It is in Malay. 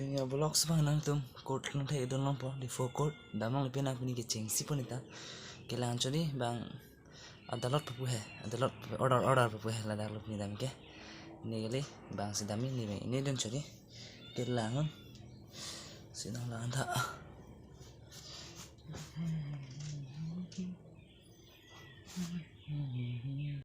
Punya blog sebang nang tum court nang thai don po di forecourt damang lepen aku ni ke chengsi pun ita kelang chodi bang adalat papu hai adalat order papu hai la dak lupni dam ke ni gele bang sidami ni bang ini don chodi kelang sidang la anda